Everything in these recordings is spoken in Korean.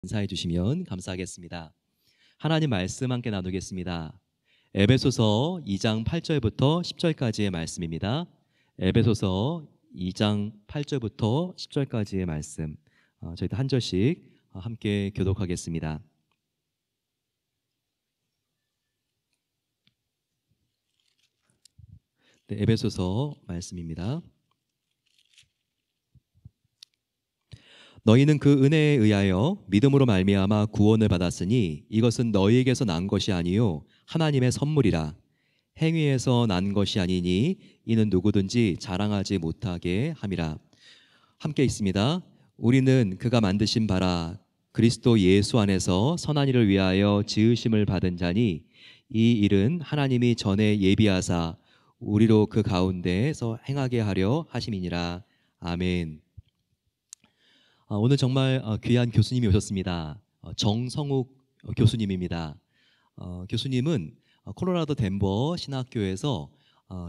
인사해 주시면 감사하겠습니다. 하나님 말씀 함께 나누겠습니다. 에베소서 2장 8절부터 10절까지의 말씀입니다. 에베소서 2장 8절부터 10절까지의 말씀, 저희도 한 절씩 함께 교독하겠습니다. 네, 에베소서 말씀입니다. 너희는 그 은혜에 의하여 믿음으로 말미암아 구원을 받았으니 이것은 너희에게서 난 것이 아니요 하나님의 선물이라. 행위에서 난 것이 아니니 이는 누구든지 자랑하지 못하게 함이라. 함께 있습니다. 우리는 그가 만드신 바라 그리스도 예수 안에서 선한 일을 위하여 지으심을 받은 자니 이 일은 하나님이 전에 예비하사 우리로 그 가운데에서 행하게 하려 하심이니라. 아멘. 오늘 정말 귀한 교수님이 오셨습니다. 정성욱 교수님입니다. 교수님은 콜로라도 덴버 신학교에서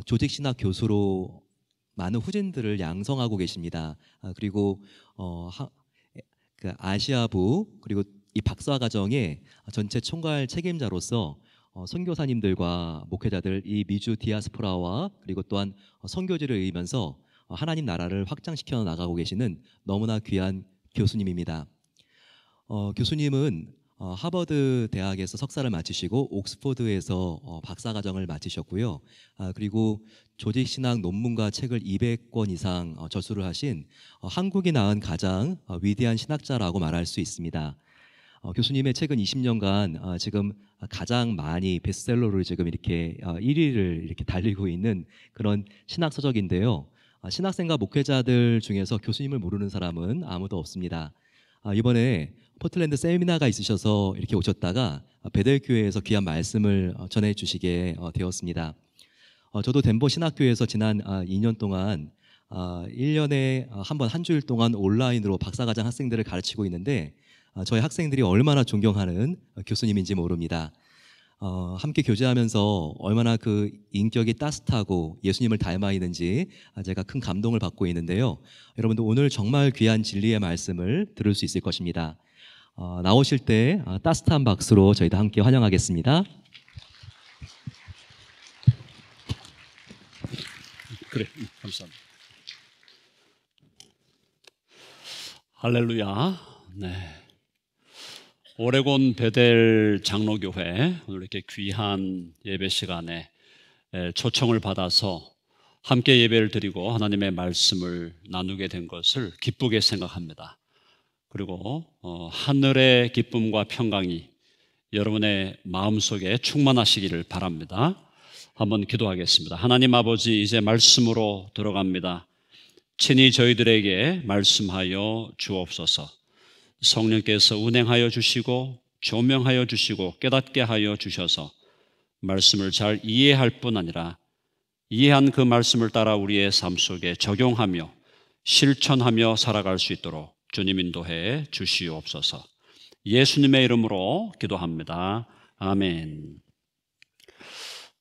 조직신학 교수로 많은 후진들을 양성하고 계십니다. 그리고 그 아시아부 그리고 이 박사과정의 전체 총괄 책임자로서 선교사님들과 목회자들 이 미주 디아스포라와 그리고 또한 선교지를 이으면서 하나님 나라를 확장시켜 나가고 계시는 너무나 귀한 교수님입니다. 교수님은 하버드 대학에서 석사를 마치시고 옥스포드에서 박사과정을 마치셨고요. 그리고 조직신학 논문과 책을 200권 이상 저술을 하신 한국이 낳은 가장 위대한 신학자라고 말할 수 있습니다. 교수님의 책은 20년간 지금 가장 많이 베스트셀러를 지금 이렇게 1위를 이렇게 달리고 있는 그런 신학 서적인데요. 신학생과 목회자들 중에서 교수님을 모르는 사람은 아무도 없습니다. 이번에 포틀랜드 세미나가 있으셔서 이렇게 오셨다가 베델교회에서 귀한 말씀을 전해주시게 되었습니다. 저도 덴버 신학교에서 지난 2년 동안 1년에 한 번 한 주일 동안 온라인으로 박사과정 학생들을 가르치고 있는데 저희 학생들이 얼마나 존경하는 교수님인지 모릅니다. 함께 교제하면서 얼마나 그 인격이 따뜻하고 예수님을 닮아 있는지 제가 큰 감동을 받고 있는데요. 여러분들 오늘 정말 귀한 진리의 말씀을 들을 수 있을 것입니다. 나오실 때 따뜻한 박수로 저희도 함께 환영하겠습니다. 그래, 감사합니다. 할렐루야. 네. 오레곤 베델 장로교회 오늘 이렇게 귀한 예배 시간에 초청을 받아서 함께 예배를 드리고 하나님의 말씀을 나누게 된 것을 기쁘게 생각합니다. 그리고 하늘의 기쁨과 평강이 여러분의 마음속에 충만하시기를 바랍니다. 한번 기도하겠습니다. 하나님 아버지, 이제 말씀으로 들어갑니다. 친히 저희들에게 말씀하여 주옵소서. 성령께서 운행하여 주시고 조명하여 주시고 깨닫게 하여 주셔서 말씀을 잘 이해할 뿐 아니라 이해한 그 말씀을 따라 우리의 삶 속에 적용하며 실천하며 살아갈 수 있도록 주님 인도해 주시옵소서. 예수님의 이름으로 기도합니다. 아멘.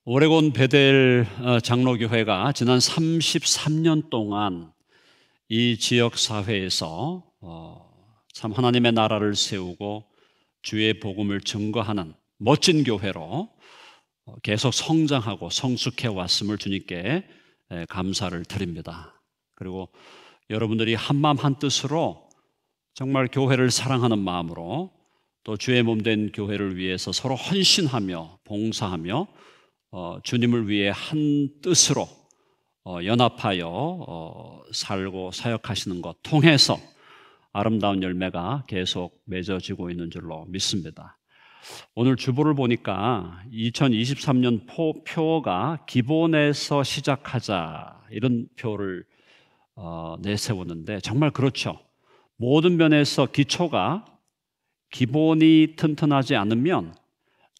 오레곤 베델 장로교회가 지난 33년 동안 이 지역 사회에서 참 하나님의 나라를 세우고 주의 복음을 증거하는 멋진 교회로 계속 성장하고 성숙해 왔음을 주님께 감사를 드립니다. 그리고 여러분들이 한마음 한뜻으로 정말 교회를 사랑하는 마음으로 또 주의 몸된 교회를 위해서 서로 헌신하며 봉사하며 주님을 위해 한 뜻으로 연합하여 살고 사역하시는 것 통해서 아름다운 열매가 계속 맺어지고 있는 줄로 믿습니다. 오늘 주보를 보니까 2023년 표어가 기본에서 시작하자 이런 표를 내세웠는데 정말 그렇죠. 모든 면에서 기본이 튼튼하지 않으면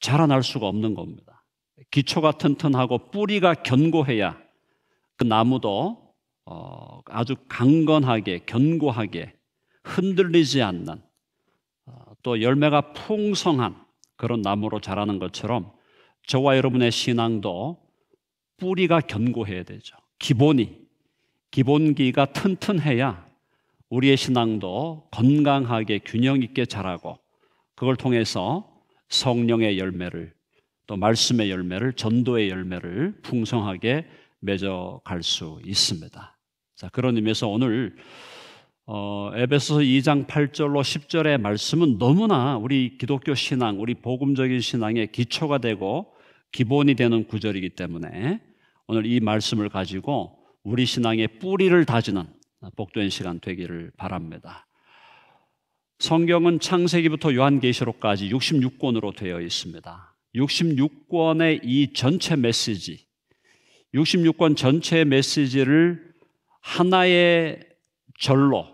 자라날 수가 없는 겁니다. 기초가 튼튼하고 뿌리가 견고해야 그 나무도 아주 강건하게 견고하게 흔들리지 않는 또 열매가 풍성한 그런 나무로 자라는 것처럼 저와 여러분의 신앙도 뿌리가 견고해야 되죠. 기본기가 튼튼해야 우리의 신앙도 건강하게 균형 있게 자라고 그걸 통해서 성령의 열매를 또 말씀의 열매를 전도의 열매를 풍성하게 맺어갈 수 있습니다. 자, 그런 의미에서 오늘 에베소서 2장 8절로 10절의 말씀은 너무나 우리 기독교 신앙, 우리 복음적인 신앙의 기초가 되고 기본이 되는 구절이기 때문에 오늘 이 말씀을 가지고 우리 신앙의 뿌리를 다지는 복된 시간 되기를 바랍니다. 성경은 창세기부터 요한계시록까지 66권으로 되어 있습니다. 66권의 이 전체 메시지, 66권 전체 메시지를 하나의 절로,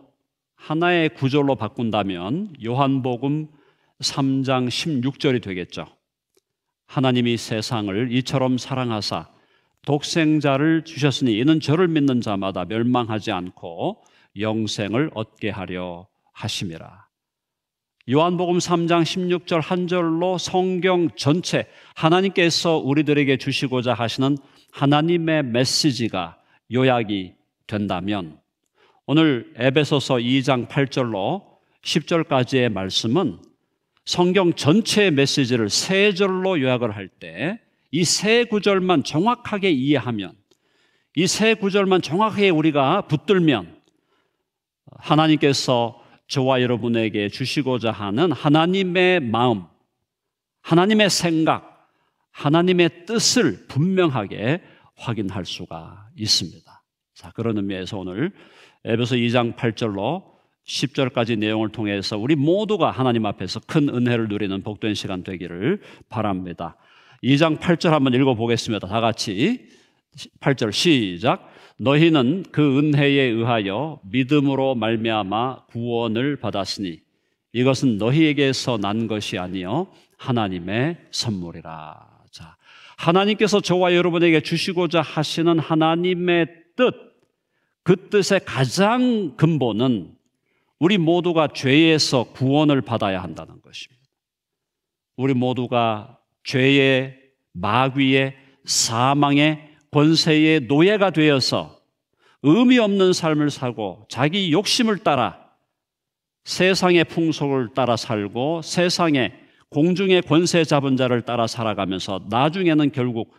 하나의 구절로 바꾼다면 요한복음 3장 16절이 되겠죠. 하나님이 세상을 이처럼 사랑하사 독생자를 주셨으니 이는 저를 믿는 자마다 멸망하지 않고 영생을 얻게 하려 하심이라. 요한복음 3장 16절 한 절로 성경 전체 하나님께서 우리들에게 주시고자 하시는 하나님의 메시지가 요약이 된다면 오늘 에베소서 2장 8절로 10절까지의 말씀은 성경 전체의 메시지를 세 절로 요약을 할 때 이 세 구절만 정확하게 이해하면, 이 세 구절만 정확하게 우리가 붙들면 하나님께서 저와 여러분에게 주시고자 하는 하나님의 마음, 하나님의 생각, 하나님의 뜻을 분명하게 확인할 수가 있습니다. 자, 그런 의미에서 오늘 에베소 2장 8절로 10절까지 내용을 통해서 우리 모두가 하나님 앞에서 큰 은혜를 누리는 복된 시간 되기를 바랍니다. 2장 8절 한번 읽어보겠습니다. 다 같이 8절 시작. 너희는 그 은혜에 의하여 믿음으로 말미암아 구원을 받았으니 이것은 너희에게서 난 것이 아니요 하나님의 선물이라. 자, 하나님께서 저와 여러분에게 주시고자 하시는 하나님의 뜻, 그 뜻의 가장 근본은 우리 모두가 죄에서 구원을 받아야 한다는 것입니다. 우리 모두가 죄의 마귀의 사망의 권세의 노예가 되어서 의미 없는 삶을 살고 자기 욕심을 따라 세상의 풍속을 따라 살고 세상의 공중의 권세 잡은 자를 따라 살아가면서 나중에는 결국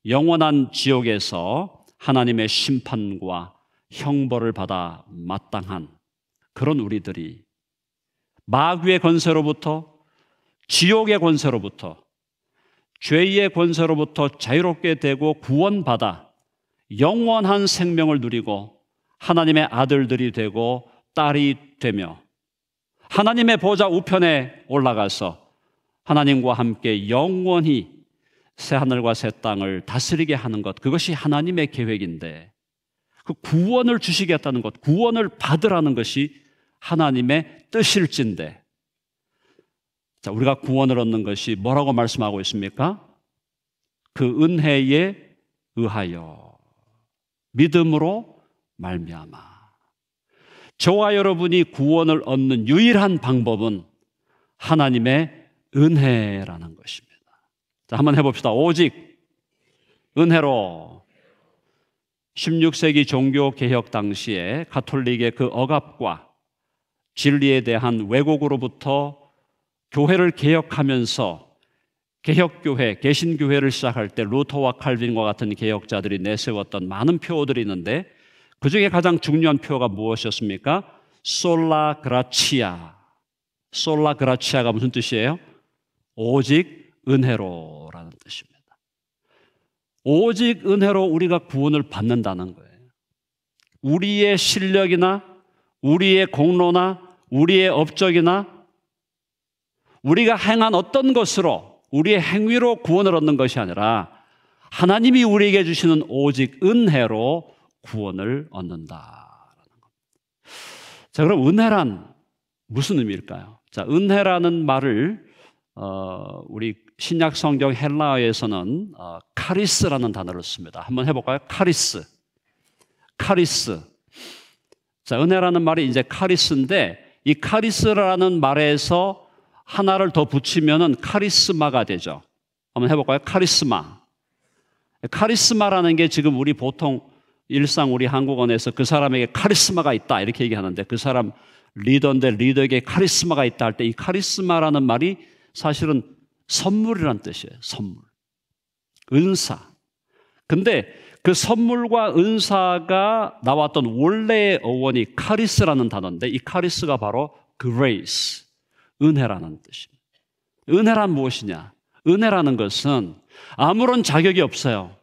영원한 지옥에서 하나님의 심판과 형벌을 받아 마땅한 그런 우리들이 마귀의 권세로부터 지옥의 권세로부터 죄의 권세로부터 자유롭게 되고 구원받아 영원한 생명을 누리고 하나님의 아들들이 되고 딸이 되며 하나님의 보좌 우편에 올라가서 하나님과 함께 영원히 새하늘과 새 땅을 다스리게 하는 것, 그것이 하나님의 계획인데 그 구원을 주시겠다는 것, 구원을 받으라는 것이 하나님의 뜻일진데, 자, 우리가 구원을 얻는 것이 뭐라고 말씀하고 있습니까? 그 은혜에 의하여 믿음으로 말미암아. 저와 여러분이 구원을 얻는 유일한 방법은 하나님의 은혜라는 것입니다. 자, 한번 해봅시다. 오직 은혜로. 16세기 종교개혁 당시에 가톨릭의 그 억압과 진리에 대한 왜곡으로부터 교회를 개혁하면서 개혁교회, 개신교회를 시작할 때 루터와 칼빈과 같은 개혁자들이 내세웠던 많은 표어들이 있는데 그 중에 가장 중요한 표어가 무엇이었습니까? 솔라 그라치아. 솔라 그라치아가 무슨 뜻이에요? 오직 은혜로라는 뜻입니다. 오직 은혜로 우리가 구원을 받는다는 거예요. 우리의 실력이나 우리의 공로나 우리의 업적이나 우리가 행한 어떤 것으로 우리의 행위로 구원을 얻는 것이 아니라 하나님이 우리에게 주시는 오직 은혜로 구원을 얻는다라는 겁니다. 자, 그럼 은혜란 무슨 의미일까요? 자, 은혜라는 말을 우리 신약 성경 헬라어에서는 카리스라는 단어를 씁니다. 한번 해볼까요? 카리스. 카리스. 자, 은혜라는 말이 이제 카리스인데 이 카리스라는 말에서 하나를 더 붙이면은 카리스마가 되죠. 한번 해볼까요? 카리스마. 카리스마라는 게 지금 우리 보통 일상 우리 한국어에서 그 사람에게 카리스마가 있다 이렇게 얘기하는데 그 사람 리더인데 리더에게 카리스마가 있다 할 때 이 카리스마라는 말이 사실은 선물이란 뜻이에요. 선물. 은사. 근데 그 선물과 은사가 나왔던 원래의 어원이 카리스라는 단어인데 이 카리스가 바로 grace, 은혜라는 뜻입니다. 은혜란 무엇이냐? 은혜라는 것은 아무런 자격이 없어요.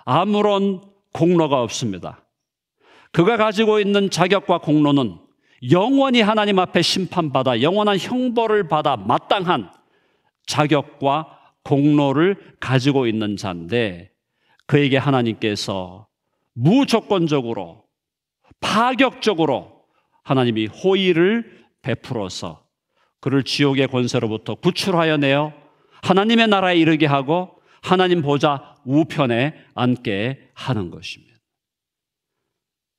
아무런 공로가 없습니다. 그가 가지고 있는 자격과 공로는 영원히 하나님 앞에 심판받아 영원한 형벌을 받아 마땅한 자격과 공로를 가지고 있는 자인데 그에게 하나님께서 무조건적으로 파격적으로 하나님이 호의를 베풀어서 그를 지옥의 권세로부터 구출하여 내어 하나님의 나라에 이르게 하고 하나님 보좌 우편에 앉게 하는 것입니다.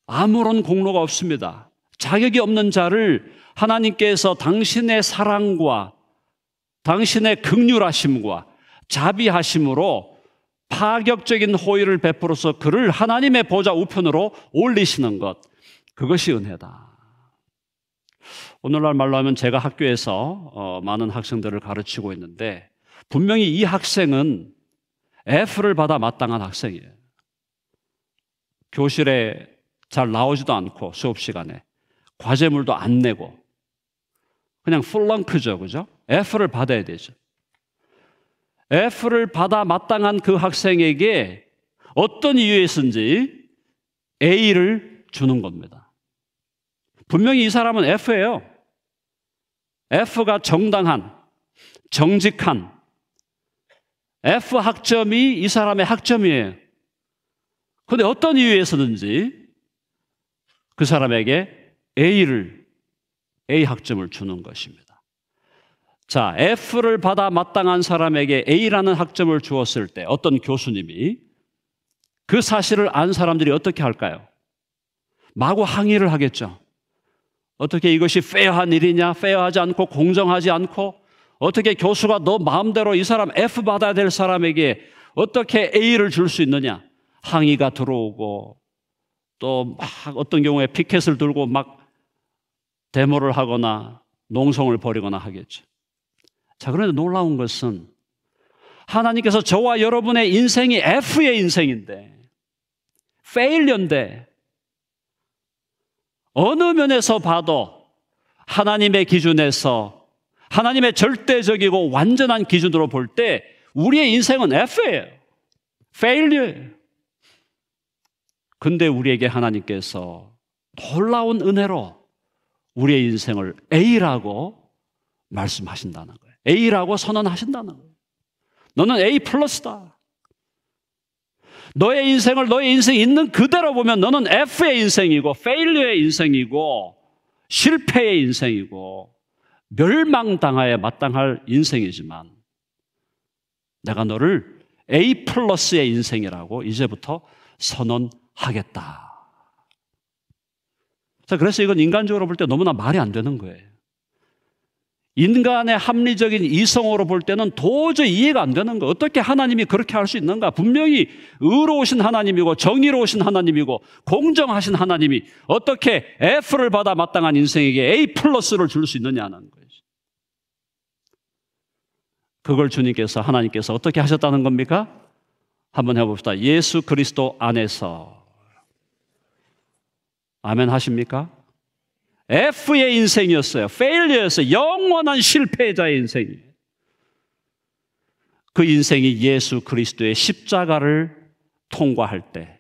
아무런 공로가 없습니다. 자격이 없는 자를 하나님께서 당신의 사랑과 당신의 긍휼하심과 자비하심으로 파격적인 호의를 베풀어서 그를 하나님의 보좌 우편으로 올리시는 것, 그것이 은혜다. 오늘날 말로 하면 제가 학교에서 많은 학생들을 가르치고 있는데 분명히 이 학생은 F를 받아 마땅한 학생이에요. 교실에 잘 나오지도 않고 수업 시간에 과제물도 안 내고 그냥 플렁크죠, 그죠? F를 받아야 되죠. F를 받아 마땅한 그 학생에게 어떤 이유에서인지 A를 주는 겁니다. 분명히 이 사람은 F예요. F가 정당한, 정직한 F 학점이 이 사람의 학점이에요. 그런데 어떤 이유에서든지 그 사람에게 A 학점을 주는 것입니다. 자, F를 받아 마땅한 사람에게 A라는 학점을 주었을 때 어떤 교수님이 그 사실을 안 사람들이 어떻게 할까요? 마구 항의를 하겠죠. 어떻게 이것이 페어한 일이냐? 페어하지 않고 공정하지 않고 어떻게 교수가 너 마음대로 이 사람 F 받아야 될 사람에게 어떻게 A를 줄 수 있느냐? 항의가 들어오고 또 막 어떤 경우에 피켓을 들고 막 데모를 하거나 농성을 벌이거나 하겠죠. 자, 그런데 놀라운 것은 하나님께서 저와 여러분의 인생이 F의 인생인데 페일리어인데 어느 면에서 봐도 하나님의 기준에서 하나님의 절대적이고 완전한 기준으로 볼 때 우리의 인생은 F예요. 페일리어예요. 근데 우리에게 하나님께서 놀라운 은혜로 우리의 인생을 A라고 말씀하신다는 거예요. A라고 선언하신다는 거예요. 너는 A 플러스다. 너의 인생을 너의 인생 있는 그대로 보면 너는 F의 인생이고 페일리어의 인생이고 실패의 인생이고 멸망당하에 마땅할 인생이지만 내가 너를 A 플러스의 인생이라고 이제부터 선언하겠다. 자, 그래서 이건 인간적으로 볼 때 너무나 말이 안 되는 거예요. 인간의 합리적인 이성으로 볼 때는 도저히 이해가 안 되는 거예요. 어떻게 하나님이 그렇게 할 수 있는가? 분명히 의로우신 하나님이고 정의로우신 하나님이고 공정하신 하나님이 어떻게 F를 받아 마땅한 인생에게 A 플러스를 줄 수 있느냐는 거예요. 그걸 주님께서 하나님께서 어떻게 하셨다는 겁니까? 한번 해봅시다. 예수 그리스도 안에서. 아멘 하십니까? F의 인생이었어요. 페일리어였어요. 영원한 실패자의 인생이에요. 그 인생이 예수 그리스도의 십자가를 통과할 때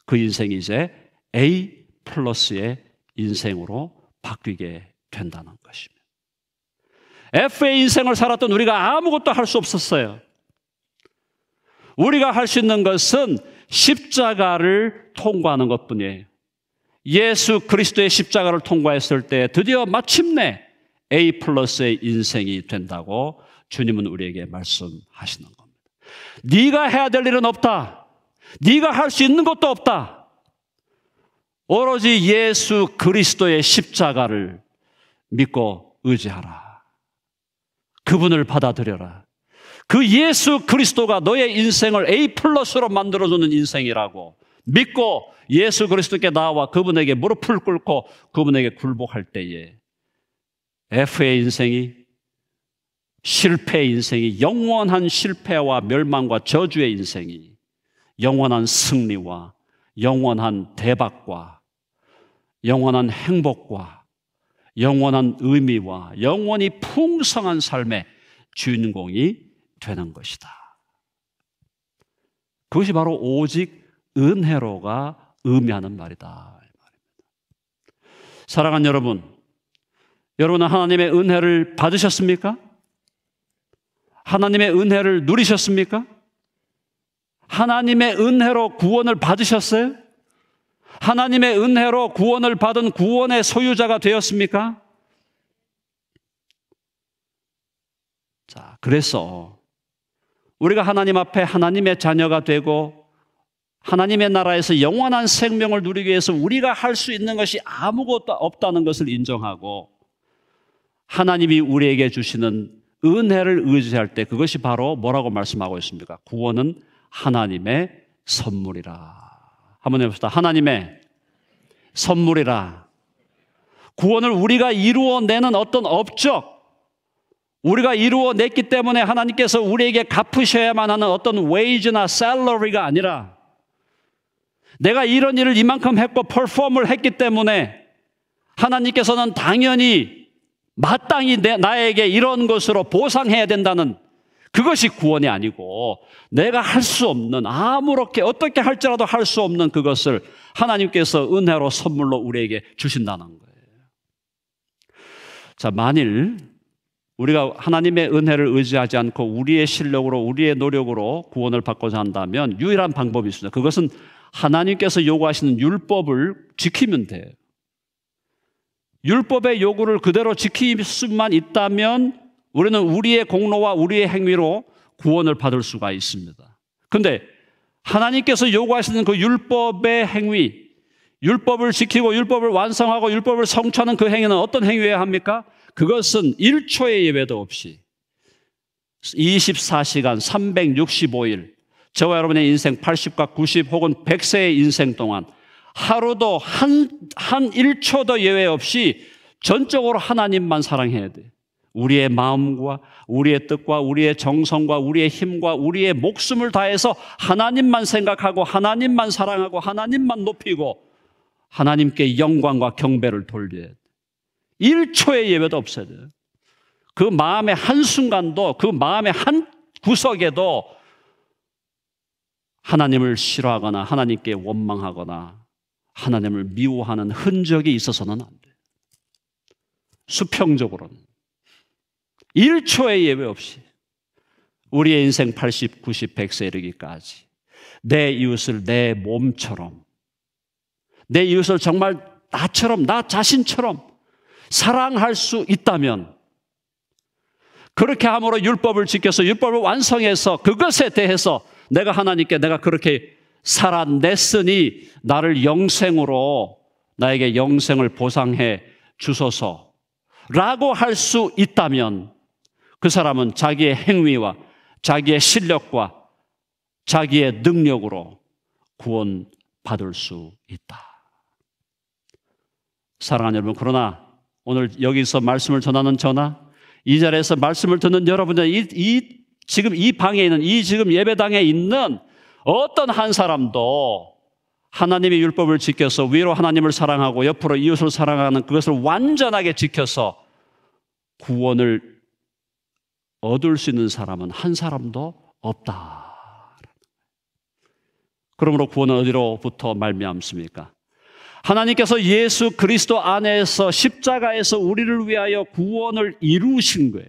그 인생이 이제 A 플러스의 인생으로 바뀌게 된다는 것입니다. F의 인생을 살았던 우리가 아무것도 할 수 없었어요. 우리가 할 수 있는 것은 십자가를 통과하는 것뿐이에요. 예수 그리스도의 십자가를 통과했을 때 드디어 마침내 A 플러스의 인생이 된다고 주님은 우리에게 말씀하시는 겁니다. 네가 해야 될 일은 없다. 네가 할 수 있는 것도 없다. 오로지 예수 그리스도의 십자가를 믿고 의지하라. 그분을 받아들여라. 그 예수 그리스도가 너의 인생을 A 플러스로 만들어주는 인생이라고 믿고 예수 그리스도께 나와 그분에게 무릎을 꿇고 그분에게 굴복할 때에 F의 인생이, 실패의 인생이, 영원한 실패와 멸망과 저주의 인생이 영원한 승리와 영원한 대박과 영원한 행복과 영원한 의미와 영원히 풍성한 삶의 주인공이 되는 것이다. 그것이 바로 오직 은혜로가 의미하는 말이다. 사랑하는 여러분, 여러분은 하나님의 은혜를 받으셨습니까? 하나님의 은혜를 누리셨습니까? 하나님의 은혜로 구원을 받으셨어요? 하나님의 은혜로 구원을 받은 구원의 소유자가 되었습니까? 자, 그래서 우리가 하나님 앞에 하나님의 자녀가 되고 하나님의 나라에서 영원한 생명을 누리기 위해서 우리가 할 수 있는 것이 아무것도 없다는 것을 인정하고 하나님이 우리에게 주시는 은혜를 의지할 때 그것이 바로 뭐라고 말씀하고 있습니까? 구원은 하나님의 선물이라. 한번 해봅시다. 하나님의 선물이라. 구원을 우리가 이루어내는 어떤 업적, 우리가 이루어냈기 때문에 하나님께서 우리에게 갚으셔야만 하는 어떤 웨이지나 샐러리가 아니라 내가 이런 일을 이만큼 했고 퍼폼을 했기 때문에 하나님께서는 당연히 마땅히 나에게 이런 것으로 보상해야 된다는 그것이 구원이 아니고 내가 할 수 없는 아무렇게 어떻게 할지라도 할 수 없는 그것을 하나님께서 은혜로 선물로 우리에게 주신다는 거예요. 자, 만일 우리가 하나님의 은혜를 의지하지 않고 우리의 실력으로 우리의 노력으로 구원을 받고자 한다면 유일한 방법이 있습니다. 그것은 하나님께서 요구하시는 율법을 지키면 돼요. 율법의 요구를 그대로 지킬 수만 있다면 우리는 우리의 공로와 우리의 행위로 구원을 받을 수가 있습니다. 그런데 하나님께서 요구하시는 그 율법의 행위, 율법을 지키고 율법을 완성하고 율법을 성취하는 그 행위는 어떤 행위여야 합니까? 그것은 1초의 예외도 없이 24시간 365일 저와 여러분의 인생 80과 90 혹은 100세의 인생 동안 하루도 한 1초도 예외 없이 전적으로 하나님만 사랑해야 돼요. 우리의 마음과 우리의 뜻과 우리의 정성과 우리의 힘과 우리의 목숨을 다해서 하나님만 생각하고 하나님만 사랑하고 하나님만 높이고 하나님께 영광과 경배를 돌려야 돼요. 1초의 예외도 없어야 돼요. 그 마음의 한순간도 그 마음의 한 구석에도 하나님을 싫어하거나 하나님께 원망하거나 하나님을 미워하는 흔적이 있어서는 안 돼요. 수평적으로는 1초의 예외 없이 우리의 인생 80, 90, 100세 이르기까지 내 이웃을 내 몸처럼 내 이웃을 정말 나처럼 나 자신처럼 사랑할 수 있다면 그렇게 함으로 율법을 지켜서 율법을 완성해서 그것에 대해서 내가 하나님께 내가 그렇게 살아냈으니 나를 영생으로 나에게 영생을 보상해 주소서라고 할 수 있다면 그 사람은 자기의 행위와 자기의 실력과 자기의 능력으로 구원받을 수 있다. 사랑하는 여러분, 그러나 오늘 여기서 말씀을 전하는 저나 이 자리에서 말씀을 듣는 여러분들 지금 이 방에 있는 지금 예배당에 있는 어떤 한 사람도 하나님의 율법을 지켜서 위로 하나님을 사랑하고 옆으로 이웃을 사랑하는 그것을 완전하게 지켜서 구원을 얻을 수 있는 사람은 한 사람도 없다. 그러므로 구원은 어디로부터 말미암습니까? 하나님께서 예수 그리스도 안에서 십자가에서 우리를 위하여 구원을 이루신 거예요.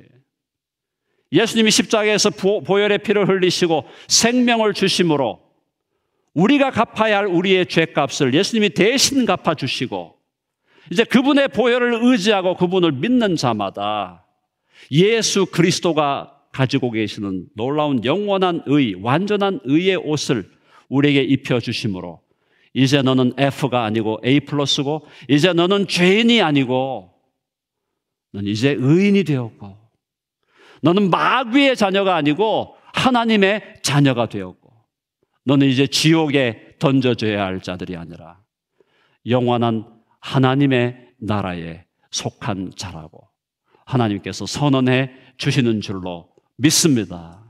예수님이 십자가에서 보혈의 피를 흘리시고 생명을 주심으로 우리가 갚아야 할 우리의 죄값을 예수님이 대신 갚아주시고 이제 그분의 보혈을 의지하고 그분을 믿는 자마다 예수 그리스도가 가지고 계시는 놀라운 영원한 의, 완전한 의의 옷을 우리에게 입혀주심으로 이제 너는 F가 아니고 A 플러스고 이제 너는 죄인이 아니고 넌 이제 의인이 되었고 너는 마귀의 자녀가 아니고 하나님의 자녀가 되었고 너는 이제 지옥에 던져져야 할 자들이 아니라 영원한 하나님의 나라에 속한 자라고 하나님께서 선언해 주시는 줄로 믿습니다.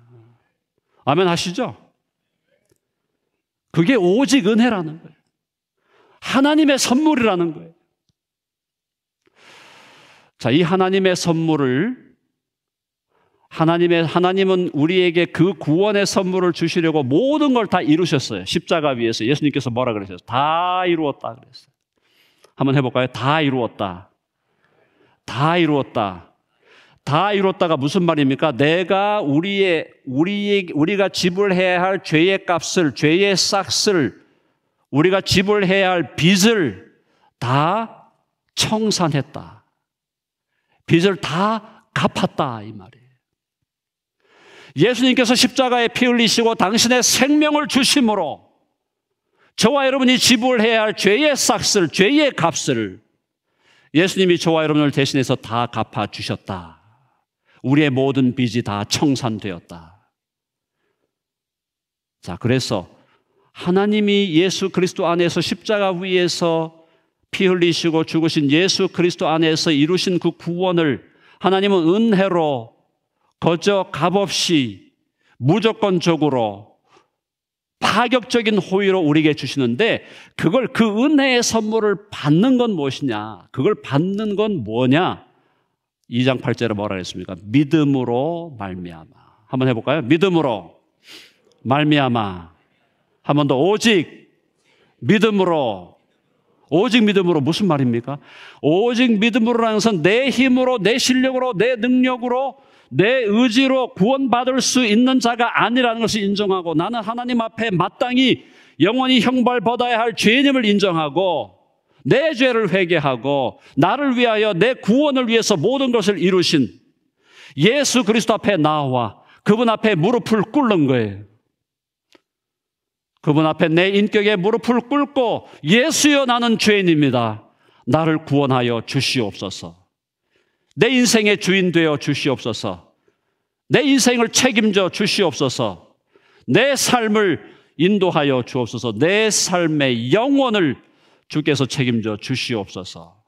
아멘 하시죠? 그게 오직 은혜라는 거예요. 하나님의 선물이라는 거예요. 자, 이 하나님의 선물을 하나님은 우리에게 그 구원의 선물을 주시려고 모든 걸 다 이루셨어요. 십자가 위에서 예수님께서 뭐라 그러셨어요? 다 이루었다 그랬어요. 한번 해볼까요? 다 이루었다. 다 이루었다. 다 이뤘다가 무슨 말입니까? 내가 우리가 지불해야 할 죄의 값을, 죄의 싹을, 우리가 지불해야 할 빚을 다 청산했다. 빚을 다 갚았다 이 말이에요. 예수님께서 십자가에 피 흘리시고 당신의 생명을 주심으로 저와 여러분이 지불해야 할 죄의 싹을, 죄의 값을 예수님이 저와 여러분을 대신해서 다 갚아주셨다. 우리의 모든 빚이 다 청산되었다. 자, 그래서 하나님이 예수 그리스도 안에서 십자가 위에서 피 흘리시고 죽으신 예수 그리스도 안에서 이루신 그 구원을 하나님은 은혜로 거저 값없이 무조건적으로 파격적인 호의로 우리에게 주시는데 그 은혜의 선물을 받는 건 무엇이냐? 그걸 받는 건 뭐냐? 2장 8절에 뭐라 했습니까? 믿음으로 말미암아. 한번 해볼까요? 믿음으로 말미암아. 한 번 더 오직 믿음으로. 오직 믿음으로 무슨 말입니까? 오직 믿음으로라는 것은 내 힘으로, 내 실력으로, 내 능력으로, 내 의지로 구원받을 수 있는 자가 아니라는 것을 인정하고 나는 하나님 앞에 마땅히 영원히 형벌받아야 할 죄인임을 인정하고 내 죄를 회개하고 나를 위하여 내 구원을 위해서 모든 것을 이루신 예수 그리스도 앞에 나와 그분 앞에 무릎을 꿇는 거예요. 그분 앞에 내 인격에 무릎을 꿇고 예수여 나는 죄인입니다. 나를 구원하여 주시옵소서. 내 인생의 주인 되어 주시옵소서. 내 인생을 책임져 주시옵소서. 내 삶을 인도하여 주옵소서. 내 삶의 영혼을 주께서 책임져 주시옵소서.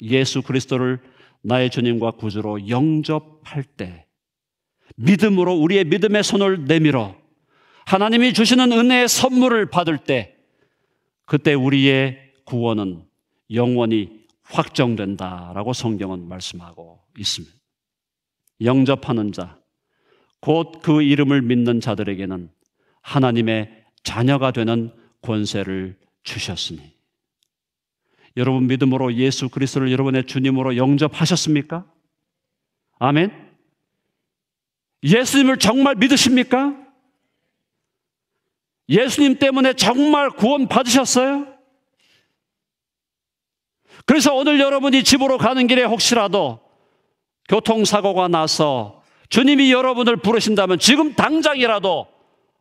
예수 그리스도를 나의 주님과 구주로 영접할 때 믿음으로 우리의 믿음의 손을 내밀어 하나님이 주시는 은혜의 선물을 받을 때 그때 우리의 구원은 영원히 확정된다라고 성경은 말씀하고 있습니다. 영접하는 자, 곧 그 이름을 믿는 자들에게는 하나님의 자녀가 되는 권세를 주셨으니. 여러분 믿음으로 예수 그리스도를 여러분의 주님으로 영접하셨습니까? 아멘. 예수님을 정말 믿으십니까? 예수님 때문에 정말 구원 받으셨어요? 그래서 오늘 여러분이 집으로 가는 길에 혹시라도 교통사고가 나서 주님이 여러분을 부르신다면 지금 당장이라도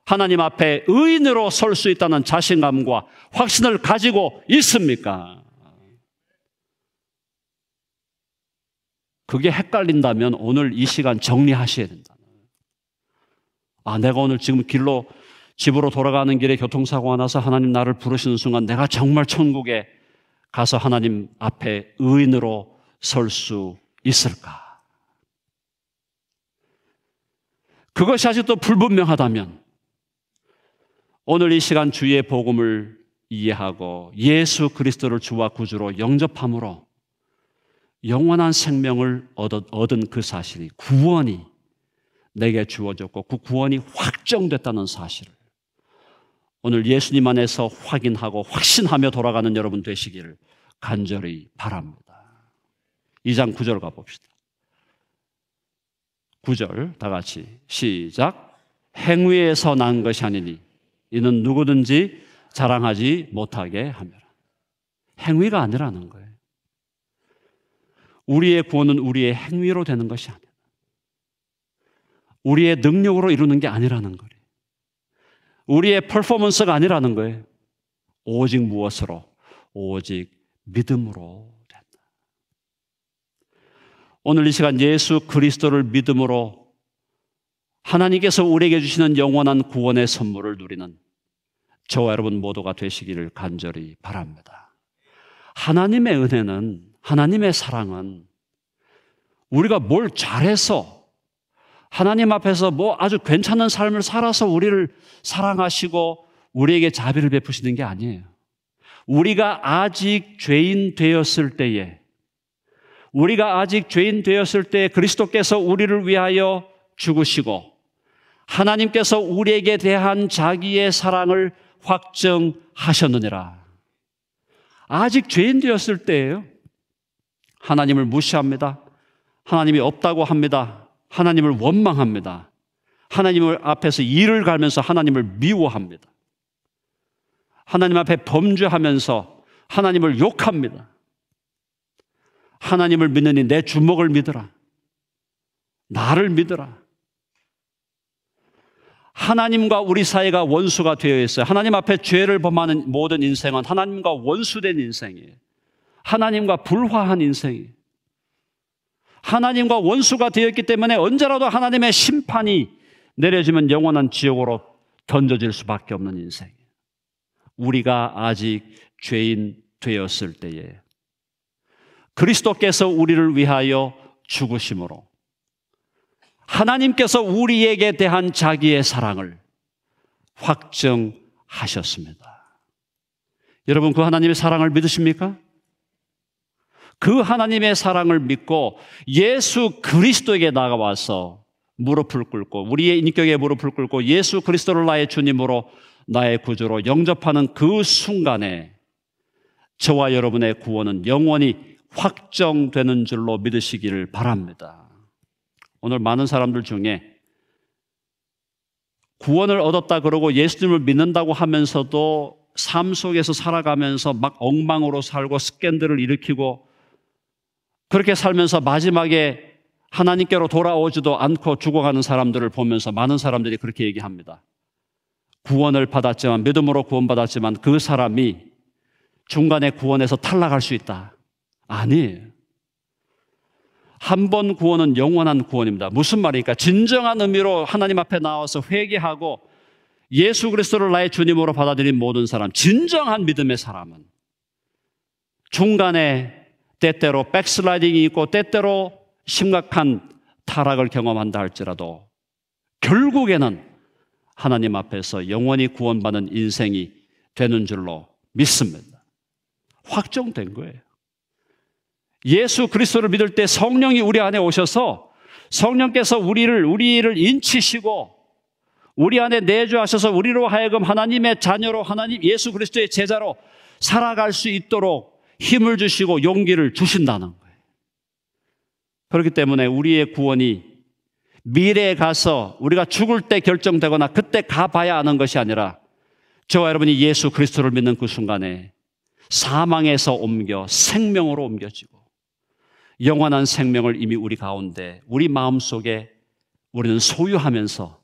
하나님 앞에 의인으로 설 수 있다는 자신감과 확신을 가지고 있습니까? 그게 헷갈린다면 오늘 이 시간 정리하셔야 된다. 내가 오늘 지금 집으로 돌아가는 길에 교통사고가 나서 하나님 나를 부르시는 순간 내가 정말 천국에 가서 하나님 앞에 의인으로 설 수 있을까? 그것이 아직도 불분명하다면 오늘 이 시간 주의 복음을 이해하고 예수 그리스도를 주와 구주로 영접함으로 영원한 생명을 얻은 그 사실이 구원이 내게 주어졌고 그 구원이 확정됐다는 사실을 오늘 예수님 안에서 확인하고 확신하며 돌아가는 여러분 되시기를 간절히 바랍니다. 2장 9절 가봅시다. 9절 다 같이 시작. 행위에서 난 것이 아니니 이는 누구든지 자랑하지 못하게 하며. 행위가 아니라는 거예요. 우리의 구원은 우리의 행위로 되는 것이 아니라 우리의 능력으로 이루는 게 아니라는 거예요. 우리의 퍼포먼스가 아니라는 거예요. 오직 무엇으로? 오직 믿음으로 된다. 오늘 이 시간 예수 그리스도를 믿음으로 하나님께서 우리에게 주시는 영원한 구원의 선물을 누리는 저와 여러분 모두가 되시기를 간절히 바랍니다. 하나님의 은혜는, 하나님의 사랑은 우리가 뭘 잘해서 하나님 앞에서 뭐 아주 괜찮은 삶을 살아서 우리를 사랑하시고 우리에게 자비를 베푸시는 게 아니에요. 우리가 아직 죄인 되었을 때에, 그리스도께서 우리를 위하여 죽으시고 하나님께서 우리에게 대한 자기의 사랑을 확정하셨느니라. 아직 죄인 되었을 때예요. 하나님을 무시합니다. 하나님이 없다고 합니다. 하나님을 원망합니다. 하나님을 앞에서 이를 갈면서 하나님을 미워합니다. 하나님 앞에 범죄하면서 하나님을 욕합니다. 하나님을 믿느니 내 주먹을 믿으라. 나를 믿으라. 하나님과 우리 사이가 원수가 되어 있어요. 하나님 앞에 죄를 범하는 모든 인생은 하나님과 원수된 인생이에요. 하나님과 불화한 인생이에요. 하나님과 원수가 되어 있기 때문에 언제라도 하나님의 심판이 내려지면 영원한 지옥으로 던져질 수밖에 없는 인생이에요. 우리가 아직 죄인 되었을 때에 그리스도께서 우리를 위하여 죽으심으로 하나님께서 우리에게 대한 자기의 사랑을 확정하셨습니다. 여러분, 그 하나님의 사랑을 믿으십니까? 그 하나님의 사랑을 믿고 예수 그리스도에게 나가와서 무릎을 꿇고, 우리의 인격에 무릎을 꿇고 예수 그리스도를 나의 주님으로 나의 구주로 영접하는 그 순간에 저와 여러분의 구원은 영원히 확정되는 줄로 믿으시기를 바랍니다. 오늘 많은 사람들 중에 구원을 얻었다 그러고 예수님을 믿는다고 하면서도 삶 속에서 살아가면서 막 엉망으로 살고 스캔들을 일으키고 그렇게 살면서 마지막에 하나님께로 돌아오지도 않고 죽어가는 사람들을 보면서 많은 사람들이 그렇게 얘기합니다. 구원을 받았지만, 믿음으로 구원받았지만 그 사람이 중간에 구원에서 탈락할 수 있다. 아니에요. 한 번 구원은 영원한 구원입니다. 무슨 말입니까? 진정한 의미로 하나님 앞에 나와서 회개하고 예수 그리스도를 나의 주님으로 받아들인 모든 사람, 진정한 믿음의 사람은 중간에 때때로 백슬라이딩이 있고 때때로 심각한 타락을 경험한다 할지라도 결국에는 하나님 앞에서 영원히 구원받는 인생이 되는 줄로 믿습니다. 확정된 거예요. 예수 그리스도를 믿을 때 성령이 우리 안에 오셔서 성령께서 우리를 인치시고 우리 안에 내주하셔서 우리로 하여금 하나님의 자녀로, 하나님 예수 그리스도의 제자로 살아갈 수 있도록 힘을 주시고 용기를 주신다는 거예요. 그렇기 때문에 우리의 구원이 미래에 가서 우리가 죽을 때 결정되거나 그때 가봐야 하는 것이 아니라 저와 여러분이 예수 그리스도를 믿는 그 순간에 사망에서 옮겨 생명으로 옮겨지고 영원한 생명을 이미 우리 가운데, 우리 마음속에 우리는 소유하면서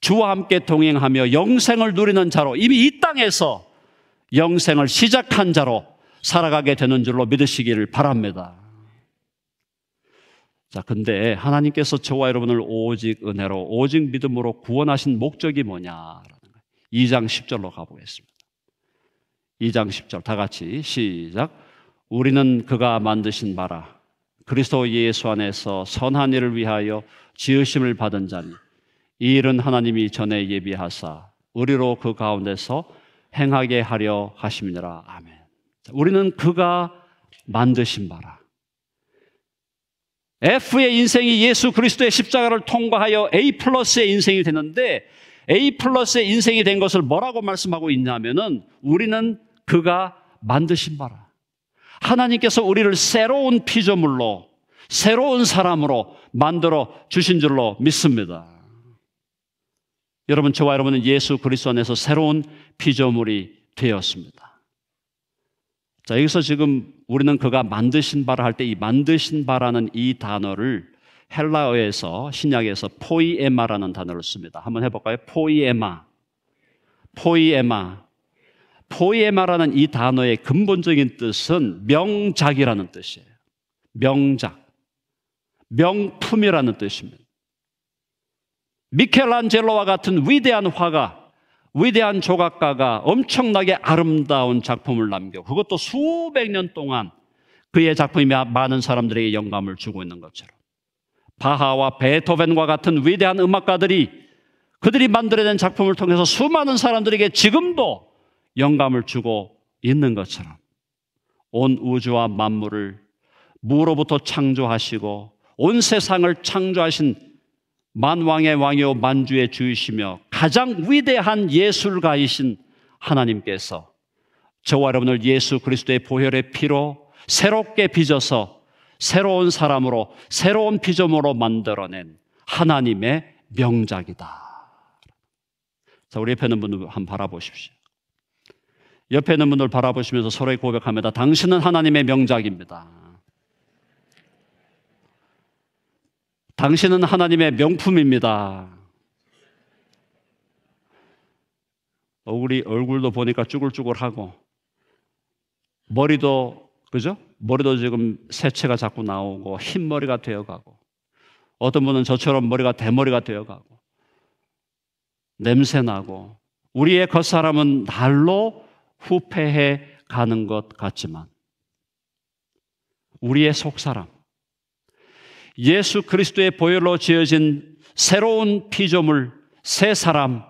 주와 함께 동행하며 영생을 누리는 자로, 이미 이 땅에서 영생을 시작한 자로 살아가게 되는 줄로 믿으시기를 바랍니다. 자, 근데 하나님께서 저와 여러분을 오직 은혜로, 오직 믿음으로 구원하신 목적이 뭐냐라는 거예요. 2장 10절로 가보겠습니다. 2장 10절 다 같이 시작. 우리는 그가 만드신 바라 그리스도 예수 안에서 선한 일을 위하여 지으심을 받은 자니 이 일은 하나님이 전에 예비하사 우리로 그 가운데서 행하게 하려 하심이니라. 아멘. 자, 우리는 그가 만드신 바라. F의 인생이 예수 그리스도의 십자가를 통과하여 A+의 인생이 되는데 A+의 인생이 된 것을 뭐라고 말씀하고 있냐면은 우리는 그가 만드신 바라. 하나님께서 우리를 새로운 피조물로, 새로운 사람으로 만들어 주신 줄로 믿습니다. 여러분, 저와 여러분은 예수 그리스도 안에서 새로운 피조물이 되었습니다. 자, 여기서 지금 우리는 그가 만드신 바라 할 때 이 만드신 바라는 이 단어를 헬라어에서, 신약에서 포이에마라는 단어를 씁니다. 한번 해볼까요? 포이에마. 포이에마라는 이 단어의 근본적인 뜻은 명작이라는 뜻이에요. 명작. 명품이라는 뜻입니다. 미켈란젤로와 같은 위대한 화가, 위대한 조각가가 엄청나게 아름다운 작품을 남겨 그것도 수백 년 동안 그의 작품이 많은 사람들에게 영감을 주고 있는 것처럼 바하와 베토벤과 같은 위대한 음악가들이 그들이 만들어낸 작품을 통해서 수많은 사람들에게 지금도 영감을 주고 있는 것처럼 온 우주와 만물을 무로부터 창조하시고 온 세상을 창조하신 만왕의 왕이요 만주의 주이시며 가장 위대한 예술가이신 하나님께서 저와 여러분을 예수 그리스도의 보혈의 피로 새롭게 빚어서 새로운 사람으로 새로운 피조물로 만들어낸 하나님의 명작이다. 자, 우리 옆에 있는 분들 한번 바라보십시오. 옆에 있는 분들 바라보시면서 서로의 고백합니다. 당신은 하나님의 명작입니다. 당신은 하나님의 명품입니다. 우리 얼굴도 보니까 쭈글쭈글하고 머리도 그죠? 머리도 지금 새채가 자꾸 나오고 흰머리가 되어가고 어떤 분은 저처럼 머리가 대머리가 되어가고 냄새나고 우리의 겉사람은 날로 후패해 가는 것 같지만 우리의 속사람 예수 그리스도의 보혈로 지어진 새로운 피조물 새 사람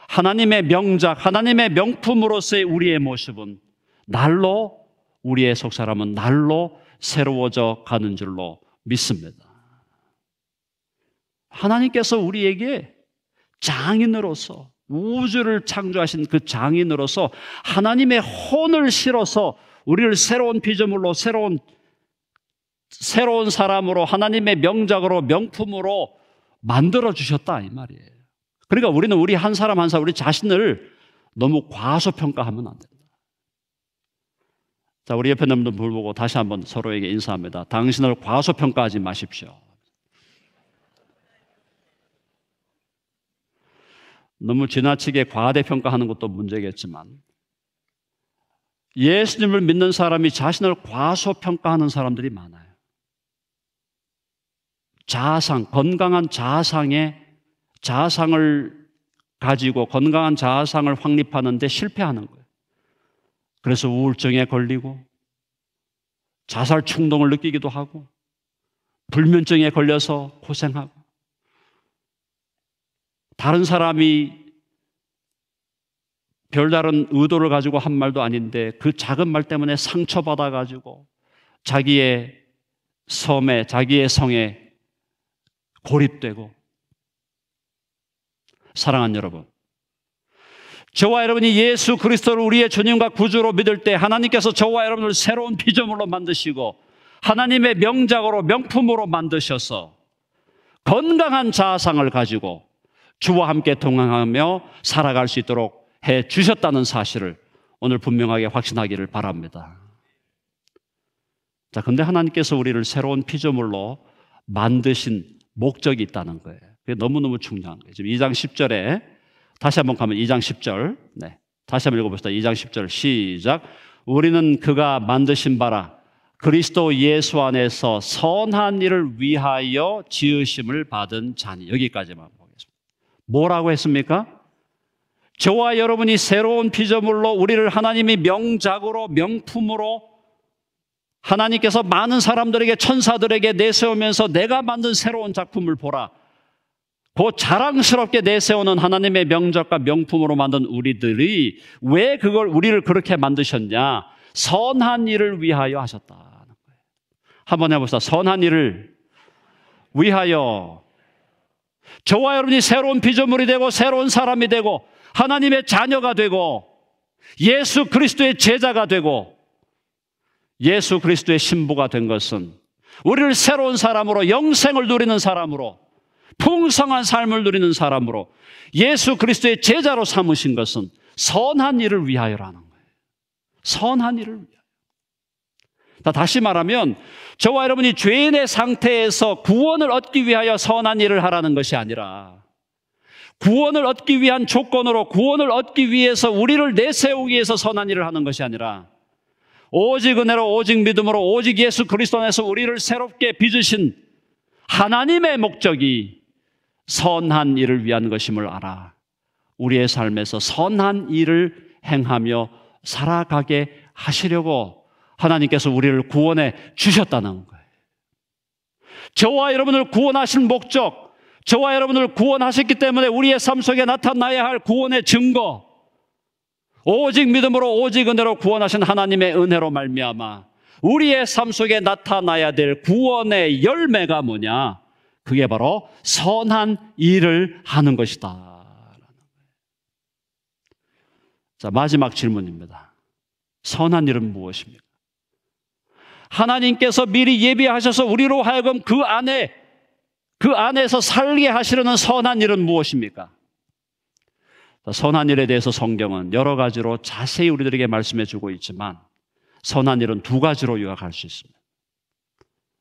하나님의 명작 하나님의 명품으로서의 우리의 모습은 날로 우리의 속사람은 날로 새로워져 가는 줄로 믿습니다. 하나님께서 우리에게 장인으로서 우주를 창조하신 그 장인으로서 하나님의 혼을 실어서 우리를 새로운 피조물로 새로운 사람으로 하나님의 명작으로 명품으로 만들어 주셨다 이 말이에요. 그러니까 우리는 우리 한 사람 한 사람 우리 자신을 너무 과소평가하면 안 된다. 자, 우리 옆에 있는 분들 보고 다시 한번 서로에게 인사합니다. 당신을 과소평가하지 마십시오. 너무 지나치게 과대평가하는 것도 문제겠지만 예수님을 믿는 사람이 자신을 과소평가하는 사람들이 많아요. 자아상, 건강한 자아상을 가지고 건강한 자아상을 확립하는 데 실패하는 거예요. 그래서 우울증에 걸리고 자살 충동을 느끼기도 하고 불면증에 걸려서 고생하고 다른 사람이 별다른 의도를 가지고 한 말도 아닌데 그 작은 말 때문에 상처받아가지고 자기의 섬에 자기의 성에 고립되고 사랑하는 여러분 저와 여러분이 예수 그리스도를 우리의 주님과 구주로 믿을 때 하나님께서 저와 여러분을 새로운 피조물로 만드시고 하나님의 명작으로 명품으로 만드셔서 건강한 자아상을 가지고 주와 함께 동행하며 살아갈 수 있도록 해 주셨다는 사실을 오늘 분명하게 확신하기를 바랍니다. 자, 근데 하나님께서 우리를 새로운 피조물로 만드신 목적이 있다는 거예요. 그게 너무너무 중요한 거예요. 지금 2장 10절에 다시 한번 가면 2장 10절. 네. 다시 한번 읽어봅시다. 2장 10절 시작. 우리는 그가 만드신 바라 그리스도 예수 안에서 선한 일을 위하여 지으심을 받은 자니. 여기까지만 보겠습니다. 뭐라고 했습니까? 저와 여러분이 새로운 피조물로 우리를 하나님이 명작으로 명품으로 하나님께서 많은 사람들에게 천사들에게 내세우면서 내가 만든 새로운 작품을 보라. 그 자랑스럽게 내세우는 하나님의 명작과 명품으로 만든 우리들이 왜 그걸 우리를 그렇게 만드셨냐? 선한 일을 위하여 하셨다는 거예요. 한번 해봅시다. 선한 일을 위하여. 저와 여러분이 새로운 피조물이 되고 새로운 사람이 되고 하나님의 자녀가 되고 예수 그리스도의 제자가 되고 예수 그리스도의 신부가 된 것은 우리를 새로운 사람으로 영생을 누리는 사람으로 풍성한 삶을 누리는 사람으로 예수 그리스도의 제자로 삼으신 것은 선한 일을 위하여라는 거예요. 선한 일을 위하여. 다시 말하면 저와 여러분이 죄인의 상태에서 구원을 얻기 위하여 선한 일을 하라는 것이 아니라 구원을 얻기 위한 조건으로 구원을 얻기 위해서 우리를 내세우기 위해서 선한 일을 하는 것이 아니라 오직 은혜로 오직 믿음으로 오직 예수 그리스도 안에서 우리를 새롭게 빚으신 하나님의 목적이 선한 일을 위한 것임을 알아 우리의 삶에서 선한 일을 행하며 살아가게 하시려고 하나님께서 우리를 구원해 주셨다는 거예요. 저와 여러분을 구원하신 목적, 저와 여러분을 구원하셨기 때문에 우리의 삶 속에 나타나야 할 구원의 증거, 오직 믿음으로 오직 은혜로 구원하신 하나님의 은혜로 말미암아 우리의 삶 속에 나타나야 될 구원의 열매가 뭐냐? 그게 바로 선한 일을 하는 것이다. 자, 마지막 질문입니다. 선한 일은 무엇입니까? 하나님께서 미리 예비하셔서 우리로 하여금 그 안에서 살게 하시려는 선한 일은 무엇입니까? 선한 일에 대해서 성경은 여러 가지로 자세히 우리들에게 말씀해 주고 있지만 선한 일은 두 가지로 요약할 수 있습니다.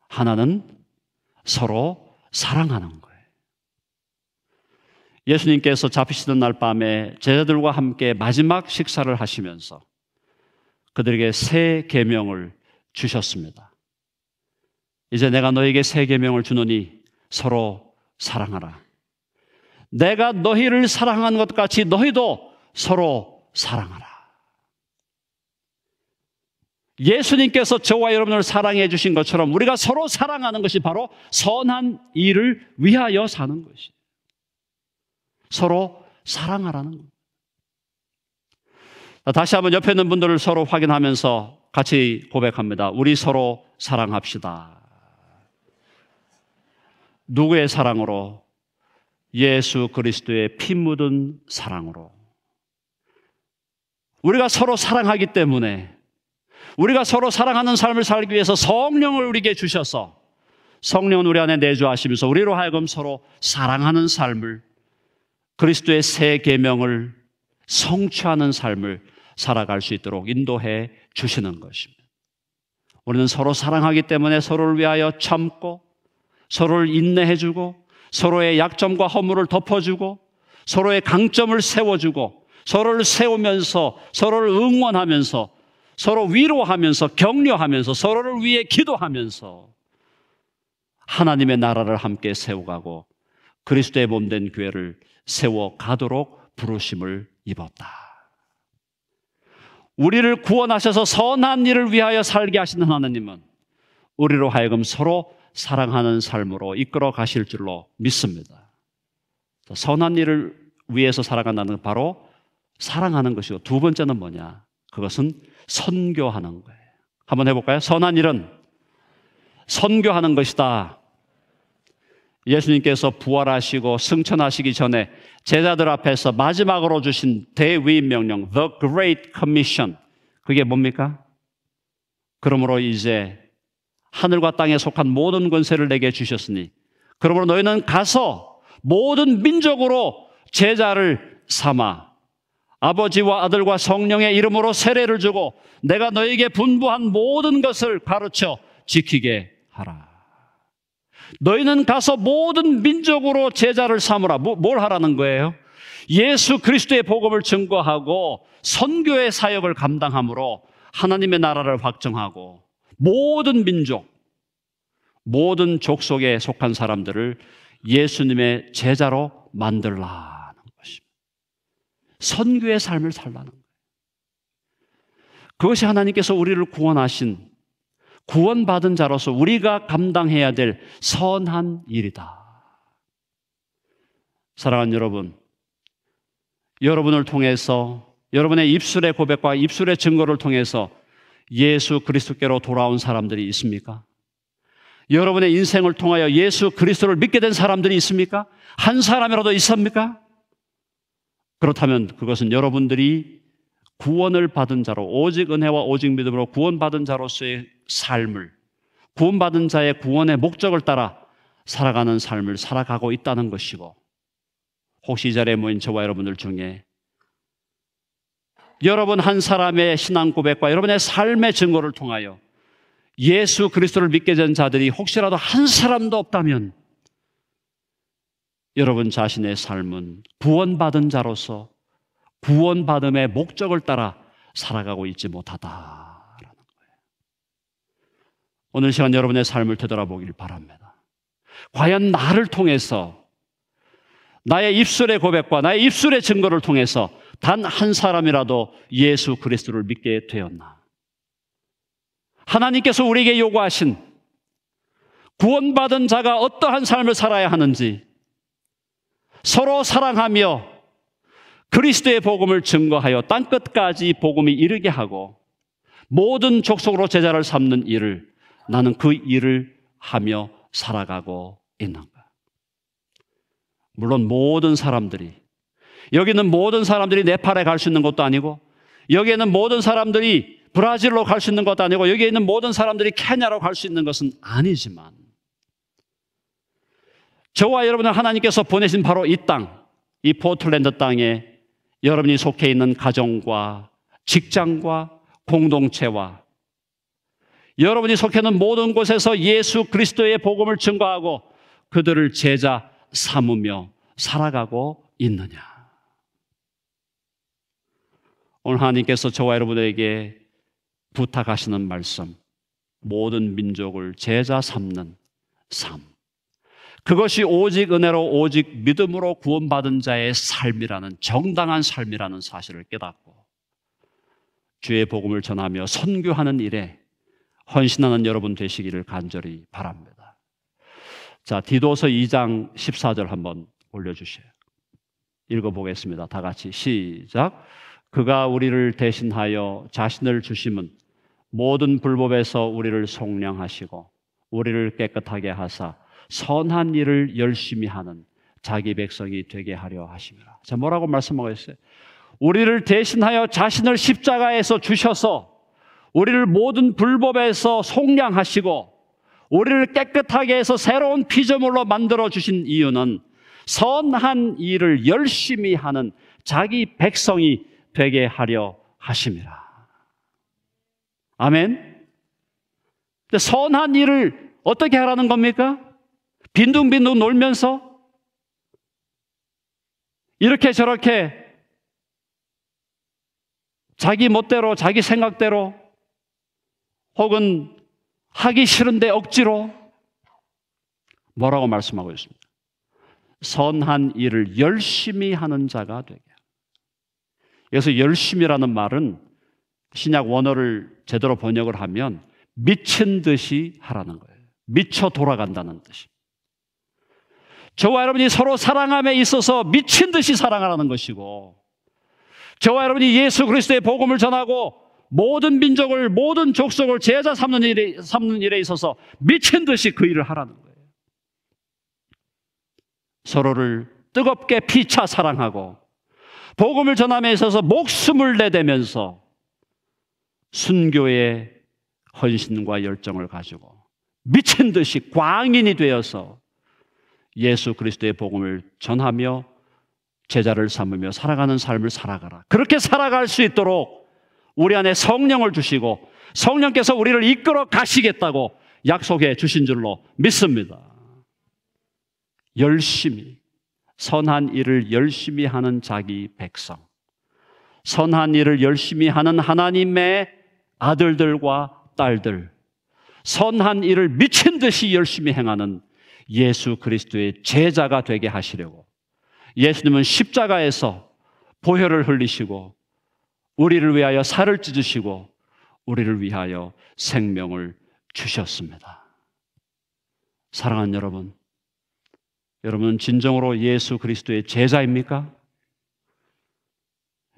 하나는 서로 사랑하는 거예요. 예수님께서 잡히시던 날 밤에 제자들과 함께 마지막 식사를 하시면서 그들에게 새 계명을 주셨습니다. 이제 내가 너에게 새 계명을 주노니 서로 사랑하라. 내가 너희를 사랑한 것 같이 너희도 서로 사랑하라. 예수님께서 저와 여러분을 사랑해 주신 것처럼 우리가 서로 사랑하는 것이 바로 선한 일을 위하여 사는 것이에요. 서로 사랑하라는 겁니다. 다시 한번 옆에 있는 분들을 서로 확인하면서 같이 고백합니다. 우리 서로 사랑합시다. 누구의 사랑으로? 예수 그리스도의 피 묻은 사랑으로. 우리가 서로 사랑하기 때문에 우리가 서로 사랑하는 삶을 살기 위해서 성령을 우리에게 주셔서 성령은 우리 안에 내주하시면서 우리로 하여금 서로 사랑하는 삶을, 그리스도의 새 계명을 성취하는 삶을 살아갈 수 있도록 인도해 주시는 것입니다. 우리는 서로 사랑하기 때문에 서로를 위하여 참고 서로를 인내해주고 서로의 약점과 허물을 덮어주고 서로의 강점을 세워주고 서로를 세우면서 서로를 응원하면서 서로 위로하면서 격려하면서 서로를 위해 기도하면서 하나님의 나라를 함께 세워가고 그리스도의 몸된 교회를 세워가도록 부르심을 입었다. 우리를 구원하셔서 선한 일을 위하여 살게 하시는 하나님은 우리로 하여금 서로 사랑하는 삶으로 이끌어 가실 줄로 믿습니다. 선한 일을 위해서 살아간다는 건 바로 사랑하는 것이고 두 번째는 뭐냐? 그것은 선교하는 거예요. 한번 해볼까요? 선한 일은 선교하는 것이다. 예수님께서 부활하시고 승천하시기 전에 제자들 앞에서 마지막으로 주신 대위임 명령, The Great Commission. 그게 뭡니까? 그러므로 이제 하늘과 땅에 속한 모든 권세를 내게 주셨으니 그러므로 너희는 가서 모든 민족으로 제자를 삼아 아버지와 아들과 성령의 이름으로 세례를 주고 내가 너에게 분부한 모든 것을 가르쳐 지키게 하라. 너희는 가서 모든 민족으로 제자를 삼으라. 뭘 하라는 거예요? 예수 그리스도의 복음을 증거하고 선교의 사역을 감당함으로 하나님의 나라를 확정하고 모든 민족, 모든 족속에 속한 사람들을 예수님의 제자로 만들라는 것입니다. 선교의 삶을 살라는 거예요. 그것이 하나님께서 우리를 구원하신, 구원받은 자로서 우리가 감당해야 될 선한 일이다. 사랑하는 여러분, 여러분을 통해서 여러분의 입술의 고백과 입술의 증거를 통해서 예수 그리스도께로 돌아온 사람들이 있습니까? 여러분의 인생을 통하여 예수 그리스도를 믿게 된 사람들이 있습니까? 한 사람이라도 있습니까? 그렇다면 그것은 여러분들이 구원을 받은 자로 오직 은혜와 오직 믿음으로 구원받은 자로서의 삶을, 구원받은 자의 구원의 목적을 따라 살아가는 삶을 살아가고 있다는 것이고, 혹시 이 자리에 모인 저와 여러분들 중에 여러분 한 사람의 신앙 고백과 여러분의 삶의 증거를 통하여 예수 그리스도를 믿게 된 자들이 혹시라도 한 사람도 없다면 여러분 자신의 삶은 구원받은 자로서 구원받음의 목적을 따라 살아가고 있지 못하다라는 거예요. 오늘 시간 여러분의 삶을 되돌아보길 바랍니다. 과연 나를 통해서 나의 입술의 고백과 나의 입술의 증거를 통해서 단 한 사람이라도 예수 그리스도를 믿게 되었나? 하나님께서 우리에게 요구하신 구원받은 자가 어떠한 삶을 살아야 하는지, 서로 사랑하며 그리스도의 복음을 증거하여 땅끝까지 복음이 이르게 하고 모든 족속으로 제자를 삼는 일을, 나는 그 일을 하며 살아가고 있는 거야. 물론 모든 사람들이, 여기는 모든 사람들이 네팔에 갈 수 있는 것도 아니고, 여기에는 모든 사람들이 브라질로 갈 수 있는 것도 아니고, 여기에 있는 모든 사람들이 케냐로 갈 수 있는 것은 아니지만, 저와 여러분을 하나님께서 보내신 바로 이 땅, 이 포틀랜드 땅에 여러분이 속해 있는 가정과 직장과 공동체와 여러분이 속해 있는 모든 곳에서 예수 그리스도의 복음을 증거하고 그들을 제자 삼으며 살아가고 있느냐? 오늘 하나님께서 저와 여러분에게 부탁하시는 말씀, 모든 민족을 제자 삼는 삶, 그것이 오직 은혜로 오직 믿음으로 구원받은 자의 삶이라는, 정당한 삶이라는 사실을 깨닫고 주의 복음을 전하며 선교하는 일에 헌신하는 여러분 되시기를 간절히 바랍니다. 자, 디도서 2장 14절 한번 올려주세요. 읽어보겠습니다. 다 같이 시작. 그가 우리를 대신하여 자신을 주심은 모든 불법에서 우리를 속량하시고 우리를 깨끗하게 하사 선한 일을 열심히 하는 자기 백성이 되게 하려 하심이라. 자, 뭐라고 말씀하고 있어요? 우리를 대신하여 자신을 십자가에서 주셔서 우리를 모든 불법에서 속량하시고 우리를 깨끗하게 해서 새로운 피조물로 만들어 주신 이유는 선한 일을 열심히 하는 자기 백성이 되게 하려 하심이라. 아멘. 근데 선한 일을 어떻게 하라는 겁니까? 빈둥빈둥 놀면서 이렇게 저렇게 자기 멋대로, 자기 생각대로, 혹은 하기 싫은데 억지로, 뭐라고 말씀하고 있습니다? 선한 일을 열심히 하는 자가 되게. 그래서 열심이라는 말은 신약 원어를 제대로 번역을 하면 미친 듯이 하라는 거예요. 미쳐 돌아간다는 뜻입니다. 저와 여러분이 서로 사랑함에 있어서 미친 듯이 사랑하라는 것이고, 저와 여러분이 예수 그리스도의 복음을 전하고 모든 민족을, 모든 족속을 제자 삼는 일에 있어서 미친 듯이 그 일을 하라는 거예요. 서로를 뜨겁게 피차 사랑하고 복음을 전함에 있어서 목숨을 내대면서 순교의 헌신과 열정을 가지고 미친 듯이 광인이 되어서 예수 그리스도의 복음을 전하며 제자를 삼으며 살아가는 삶을 살아가라. 그렇게 살아갈 수 있도록 우리 안에 성령을 주시고 성령께서 우리를 이끌어 가시겠다고 약속해 주신 줄로 믿습니다. 열심히, 선한 일을 열심히 하는 자기 백성, 선한 일을 열심히 하는 하나님의 아들들과 딸들, 선한 일을 미친 듯이 열심히 행하는 예수 그리스도의 제자가 되게 하시려고 예수님은 십자가에서 보혈을 흘리시고 우리를 위하여 살을 찢으시고 우리를 위하여 생명을 주셨습니다. 사랑하는 여러분, 여러분은 진정으로 예수 그리스도의 제자입니까?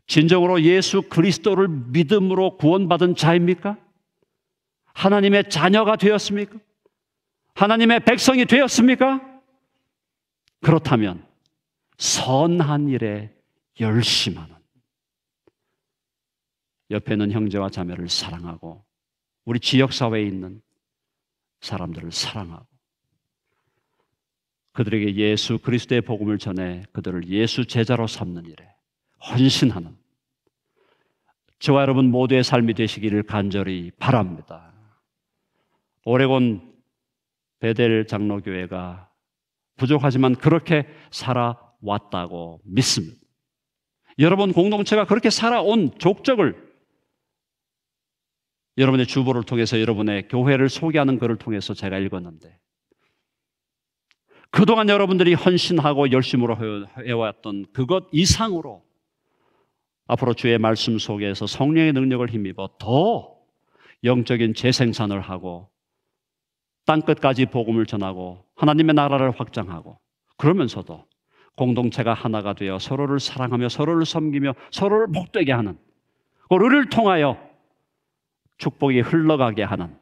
진정으로 예수 그리스도를 믿음으로 구원받은 자입니까? 하나님의 자녀가 되었습니까? 하나님의 백성이 되었습니까? 그렇다면 선한 일에 열심하는, 옆에 있는 형제와 자매를 사랑하고 우리 지역사회에 있는 사람들을 사랑하고 그들에게 예수 그리스도의 복음을 전해 그들을 예수 제자로 삼는 일에 헌신하는 저와 여러분 모두의 삶이 되시기를 간절히 바랍니다. 오레곤 베델 장로교회가 부족하지만 그렇게 살아왔다고 믿습니다. 여러분 공동체가 그렇게 살아온 족적을 여러분의 주보를 통해서 여러분의 교회를 소개하는 글을 통해서 제가 읽었는데 그동안 여러분들이 헌신하고 열심으로 해왔던 그것 이상으로 앞으로 주의 말씀 속에서 성령의 능력을 힘입어 더 영적인 재생산을 하고 땅끝까지 복음을 전하고 하나님의 나라를 확장하고, 그러면서도 공동체가 하나가 되어 서로를 사랑하며 서로를 섬기며 서로를 복되게 하는, 우리를 통하여 축복이 흘러가게 하는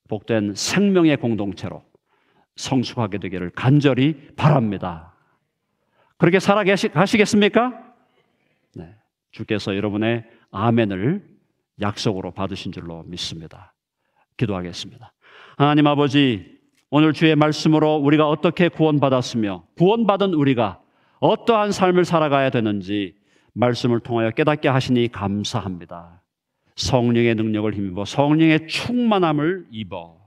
복된 생명의 공동체로 성숙하게 되기를 간절히 바랍니다. 그렇게 살아가시겠습니까? 네. 주께서 여러분의 아멘을 약속으로 받으신 줄로 믿습니다. 기도하겠습니다. 하나님 아버지, 오늘 주의 말씀으로 우리가 어떻게 구원받았으며 구원받은 우리가 어떠한 삶을 살아가야 되는지 말씀을 통하여 깨닫게 하시니 감사합니다. 성령의 능력을 힘입어 성령의 충만함을 입어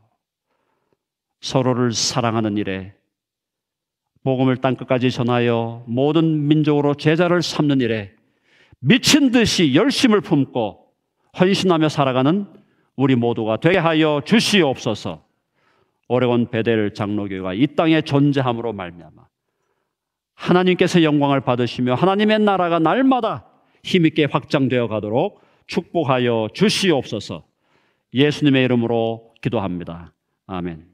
서로를 사랑하는 일에, 복음을 땅끝까지 전하여 모든 민족으로 제자를 삼는 일에 미친 듯이 열심을 품고 헌신하며 살아가는 우리 모두가 되게 하여 주시옵소서. 오레곤 베델 장로교회가 이 땅에 존재함으로 말미암아 하나님께서 영광을 받으시며 하나님의 나라가 날마다 힘있게 확장되어 가도록 축복하여 주시옵소서. 예수님의 이름으로 기도합니다. 아멘.